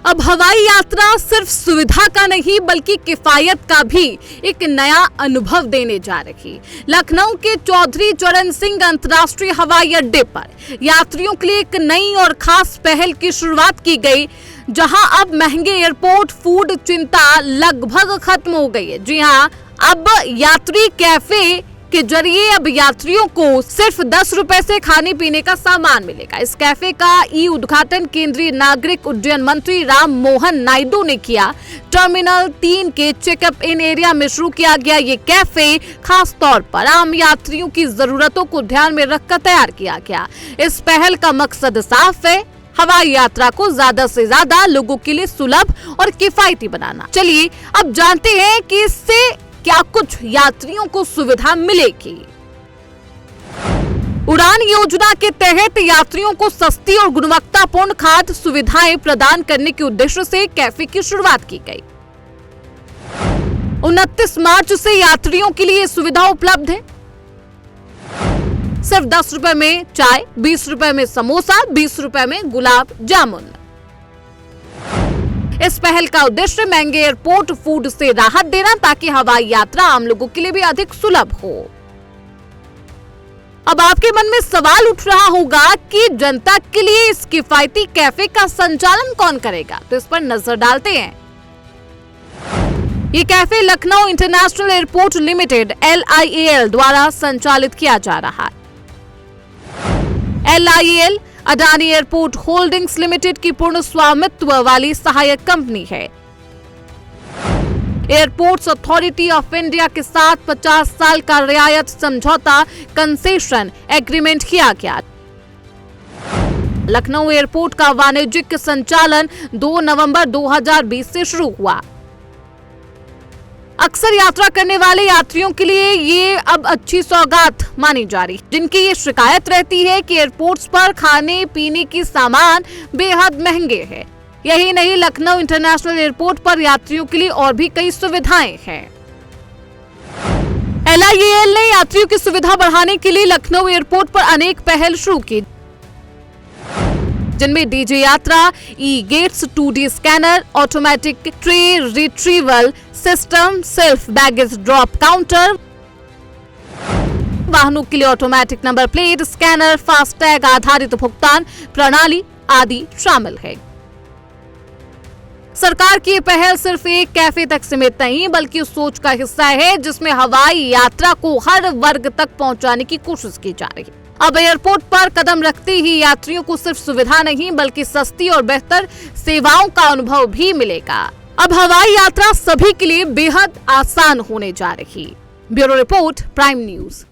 अब हवाई यात्रा सिर्फ सुविधा का नहीं बल्कि किफायत का भी एक नया अनुभव देने जा रही। लखनऊ के चौधरी चरण सिंह अंतर्राष्ट्रीय हवाई अड्डे पर यात्रियों के लिए एक नई और खास पहल की शुरुआत की गई, जहां अब महंगे एयरपोर्ट फूड चिंता लगभग खत्म हो गई है। जी हां, अब यात्री कैफे के जरिए अब यात्रियों को सिर्फ 10 रुपए से खाने पीने का सामान मिलेगा। इस कैफे का उद्घाटन केंद्रीय नागरिक उड्डयन मंत्री राम मोहन नायडू ने किया। टर्मिनल 3 के चेकअप इन एरिया में शुरू किया गया ये कैफे खास तौर पर आम यात्रियों की जरूरतों को ध्यान में रखकर तैयार किया गया। इस पहल का मकसद साफ है, हवाई यात्रा को ज्यादा से ज्यादा लोगों के लिए सुलभ और किफायती बनाना। चलिए अब जानते हैं कि इससे क्या कुछ यात्रियों को सुविधा मिलेगी। उड़ान योजना के तहत यात्रियों को सस्ती और गुणवत्तापूर्ण खाद्य सुविधाएं प्रदान करने के उद्देश्य से कैफे की शुरुआत की गई। 29 मार्च से यात्रियों के लिए सुविधा उपलब्ध है। सिर्फ 10 रुपए में चाय, 20 रुपए में समोसा, 20 रुपए में गुलाब जामुन। इस पहल का उद्देश्य महंगे एयरपोर्ट फूड से राहत देना, ताकि हवाई यात्रा आम लोगों के लिए भी अधिक सुलभ हो। अब आपके मन में सवाल उठ रहा होगा कि जनता के लिए इस किफायती कैफे का संचालन कौन करेगा, तो इस पर नजर डालते हैं। ये cafe Lucknow international airport limited LIAL द्वारा संचालित किया जा रहा है। LIAL Adani airport holdings limited की पूर्ण स्वामित्व वाली सहायक कंपनी है। एयरपोर्ट्स अथॉरिटी ऑफ इंडिया के साथ 50 साल का रियायत समझौता कंसेशन एग्रीमेंट किया गया। लखनऊ एयरपोर्ट का वाणिज्यिक संचालन 2 नवंबर 2020 से शुरू हुआ। अक्सर यात्रा करने वाले यात्रियों के लिए ये अब अच्छी सौगात मानी जा रही, जिनकी ये शिकायत रहती है कि एयरपोर्ट्स पर खाने पीने की सामान बेहद महंगे हैं। यही नहीं, लखनऊ इंटरनेशनल एयरपोर्ट पर यात्रियों के लिए और भी कई सुविधाएं हैं। LIAL ने यात्रियों की सुविधा बढ़ाने के लिए लखनऊ एयरपोर्ट पर अनेक पहल शुरू की, जिनमें DJ यात्रा, E-गेट्स, 2D scanner, automatic tray retrieval system, self baggage drop counter, वाहनों के लिए automatic number plate scanner, FASTag आधारित भुगतान प्रणाली आदि शामिल है। सरकार की ये पहल सिर्फ एक कैफे तक सीमित नहीं बल्कि उस सोच का हिस्सा है जिसमें हवाई यात्रा को हर वर्ग तक पहुंचाने की कोशिश की जा रही है। अब एयरपोर्ट पर कदम रखते ही यात्रियों को सिर्फ सुविधा नहीं बल्कि सस्ती और बेहतर सेवाओं का अनुभव भी मिलेगा। अब हवाई यात्रा सभी के लिए बेहद आसान होने जा रही। Bureau report, prime news.